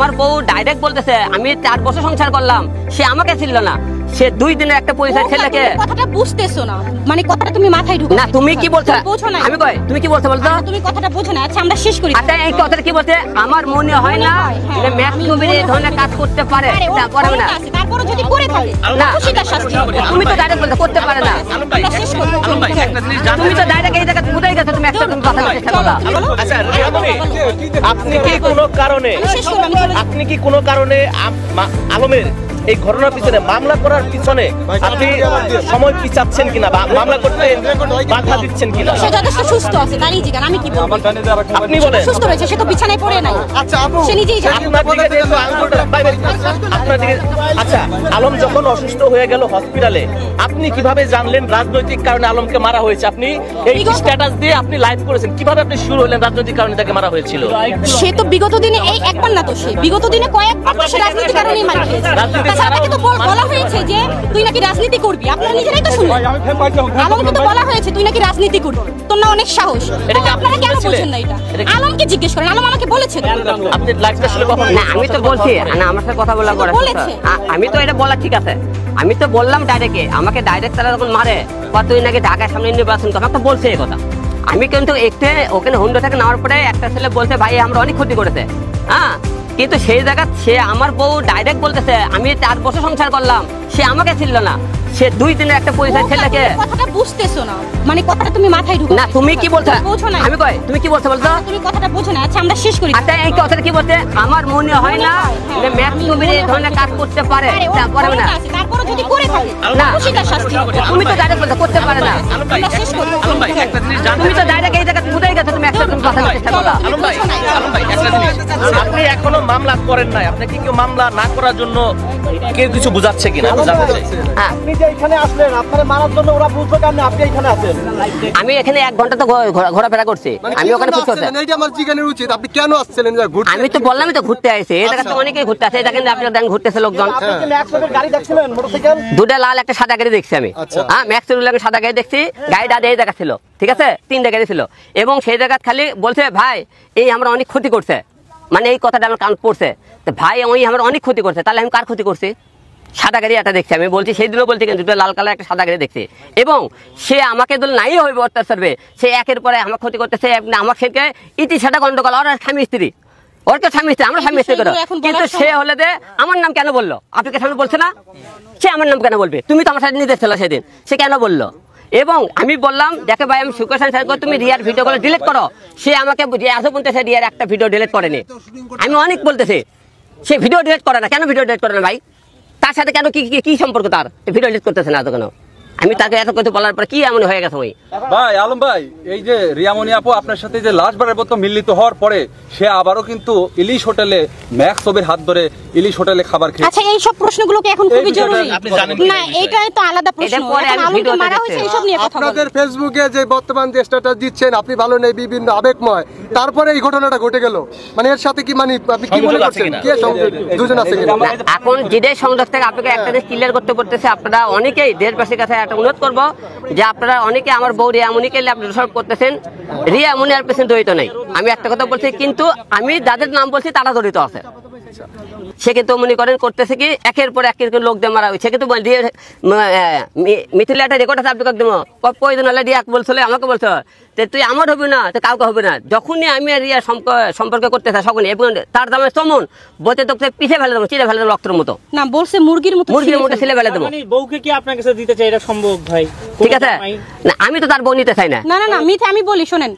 আমার বউ ডাইরেক্ট বলতেছে আমি 4 বছর সংসার করলাম, সে আমাকে ছিল না, সে 2 দিনের একটা পরিচয় ছেলেকে। কথাটা বুঝতেছো না, মানে কথাটা তুমি মাথায় ঢুকো না। তুমি কি বলছো? আমি কই তুমি কি বলছো বলতো? তুমি কথাটা বুঝো না। আচ্ছা আমরা শেষ করি। আচ্ছা এই কথাটা কি বলতে? আমার মনে হয় না যে ম্যাক্সিমাম এই ধরনের কাজ করতে পারে। তারপরে না, তারপরে যদি করে থাকে না সেটা শাস্তি হবে। তুমি তো ডাইরেক্ট বলতে করতে পারে না। আমরা শেষ করি। তুমি তো ডাইরেক্ট এই জায়গা বুঝাই গেছো, তুমি একটা কথা বলতে চেষ্টা করলা। আচ্ছা আপনি কি কোনো কারণে আলমের এই ঘটনার পিছনে মামলা করার পিছনে আপনি সময় পিছাচ্ছেন কিনা বা মামলা করতে বাধা দিচ্ছেন কিনা? সে যথেষ্ট সুস্থ আছে, তারই জিজ্ঞাসা আমি কি বলবো? আপনি বলেন সুস্থ রয়েছে, সে তো বিছানায় পড়ে নাই। আচ্ছা আপু সে নিজেই জানে। আচ্ছা আলম যখন অসুস্থ হয়ে গেল হসপিটালে, আপনি কিভাবে জানলেন রাজনৈতিক কারণে আলমকে মারা হয়েছে? আপনি এই স্ট্যাটাস দিয়ে আপনি লাইভ করেছেন, কিভাবে আপনি শুরু হলেন রাজনৈতিক কারণে তাকে মারা হয়েছিল? সে তো বিগত দিনে এই একবার না, তো সে বিগত দিনে কয়েকবার সে রাজনীতির কারণেই মারা খেয়েছে। তাছাড়া তাকে তো বলা হয়েছে যে তুই নাকি রাজনীতি করবি, আপনারা নিজেরাই তো শুনলেন। আলমকে তো বলা হয়েছে তুই নাকি রাজনীতি করবি, তোর না অনেক সাহস। আপনারা কেন বলছেন না এটা? আলমকে জিজ্ঞেস করেন, আলম আমাকে বলেছে। আপনি লাইভটা শুনে কখন? না আমি তো বলছি না, আমার সাথে কথা বলা করে আমি তো এটা বলা ঠিক আছে, আমি তো বললাম ডাইরেক্টে, আমাকে ডাইরেক্ট তারা যখন মারে বা তুই নাকি ঢাকার সামনে নির্বাচন কর, আমাকে তো বলছে এই কথা। আমি কিন্তু একটু ওখানে হুন্ডা থেকে নেওয়ার পরে একটা ছেলে বলছে ভাই আমরা অনেক ক্ষতি করেছে, হ্যাঁ, কিন্তু সেই জায়গা সে আমার বউ ডাইরেক্ট বলতেছে আমি 4 বছর সংসার করলাম, সে আমাকে ছিল না, সে 2 দিনের একটা পরিচয় ছেলেকে। কথাটা বুঝতেছো না, মানে কথাটা তুমি মাথায় ঢুকো না। তুমি কি বলছো? আমি কই তুমি কি বলছো বলতো? তুমি কথাটা বুঝো না। আচ্ছা আমরা শেষ করি। আচ্ছা এই কথাটা কি বলতে? আমার মনে হয় না যে ম্যাক্সিমাম এই ধরনের কাজ করতে পারে। তারপরে না, তারপরে যদি করে থাকে না সেটা শাস্তি হবে। তুমি তো ডাইরেক্ট বলতে করতে পারে না। আমরা শেষ করি। তুমি তো ডাইরেক্ট এই জায়গা বুঝাই গেছো, তুমি একটা কথা বলতে চেষ্টা করলা। আপনি এখনো মামলা করেন নাই, আপনাকে কি মামলা না করার জন্য কেউ কিছু বুঝাচ্ছে কিনা? আপনি যে এখানে আসলেন আপনারা মারার জন্য, ওরা বুঝবে কেন আপনি এখানে আছেন? আমি এখানে 1 ঘন্টা তো ঘোরাফেরা করছি, আমি ওখানে এইটা আমার জিজ্ঞাসা উচিত, আপনি কেন আসছিলেন? আমি তো বললামই তো ঘুরতে আসছি, এই জায়গা তো অনেকেই ঘুরতে আসে, এটা কিন্তু আপনারা দেখেন ঘুরতেছে লোকজন। গাড়ি দেখছিলেন মোটরসাইকেল? 2টা লাল একটা সাদা গাড়ি দেখছি আমি, হ্যাঁ ম্যাক্সের লাগে সাদা গাড়ি দেখছি, গাড়িটা এই জায়গা ছিল, ঠিক আছে 3টা গাড়ি ছিল, এবং সেই জায়গা খালি বলছে ভাই এই আমরা অনেক ক্ষতি করছে, মানে এই কথাটা আমার কান পড়ছে, ভাই ওই আমরা অনেক ক্ষতি করছে, তাহলে আমি কার ক্ষতি করছি? সাদা গাড়ি একটা দেখছি, আমি বলছি সেই দিনও বলছি কিন্তু 2টা লাল কালার একটা সাদা গাড়ি দেখছি, এবং সে আমাকে দল নাই হইবে অত্যাচারবে, সে একের পরে আমার ক্ষতি করতেছে, আমার সেকে ইতি সেটা গন্ডগোল, ওর স্বামী স্ত্রী, ওর তো স্বামী স্ত্রী, আমরা স্বামী স্ত্রী করো, কিন্তু সে হলে যে আমার নাম কেন বললো? আপনাকে সামনে বলছে না, সে আমার নাম কেন বলবে? তুমি তো আমার সাথে নিতে ছিল সেদিন, সে কেন বললো? এবং আমি বললাম দেখে ভাই আমি সুকেশ তুমি রিয়ার ভিডিওগুলো ডিলিট করো, সে আমাকে আজও বলতেছে রিয়ার একটা ভিডিও ডিলিট করেনি, আমি অনেক বলতেছি সে ভিডিও ডিলিট করে না, কেন ভিডিও ডিলিট করে না ভাই? তার সাথে কেন কি সম্পর্ক তার? ভিডিও ডিলিট করতেছে না তো কেন? আমি তাকে এত কথা বলার পর কি এমন হয়ে গেছে? ভাই আলম ভাই, এই যে রিয়ামনি আপু আপনার সাথে যে লাস্টবারের মতো মিলিত হওয়ার পরে সে আবারও কিন্তু ইলিশ হোটেলে ম্যাক্স ছবির হাত ধরে ইলিশ হোটেলে খাবার খেয়েছে। আচ্ছা এই সব প্রশ্নগুলো কি এখন খুবই জরুরি? না এটা তো আলাদা প্রশ্ন, আলমকে মারা হয়েছে এই সব নিয়ে কথা বলবো। আপনাদের ফেসবুকে যে বর্তমান যে স্ট্যাটাস দিচ্ছেন আপনি ভালো নেই বিভিন্ন আবেগময়, তারপরে এই ঘটনাটা ঘটে গেল, মানে এর সাথে কি মানে আপনি কি মনে করছেন কে সংযোগ দুজন আছে কিনা? এখন যেটাই সংযোগ থেকে আপনাকে একটা জিনিস ক্লিয়ার করতে পড়তেছে, আপনারা অনেকেই দেশবাসীর কাছে একটা অনুরোধ করবো যে আপনারা অনেকে আমার বউ রিয়ামনিকে আপনি দোষারোপ করতেছেন, রিয়ামনি আর পেছনে জড়িত নাই, আমি একটা কথা বলছি, কিন্তু আমি যাদের নাম বলছি তারা জড়িত আছে। সে কিন্তু মনে করেন করতেছে কি একের পর একের লোক দিয়ে মারা হয়েছে, কিন্তু মিথিলা একটা রেকর্ড আছে, আপনি একদম প্রয়োজন হলে রিয়া বলছিল আমাকে বলছো তুই আমার হবে না তো কাউকে হবে না, যখনই আমি রিয়া সম্পর্ক করতে চাই তখনই, এবং তার দামে চমন বলতে তো পিছিয়ে ফেলে দেবো, চিড়ে ফেলে দেবো রক্তের মতো, না বলছে মুরগির মতো ছেলে ফেলে দেবো। বউকে কি আপনার কাছে দিতে চাই এটা সম্ভব ভাই? ঠিক আছে, না আমি তো তার বউ নিতে চাই না। না না না মিথ্যা আমি বলি, শোনেন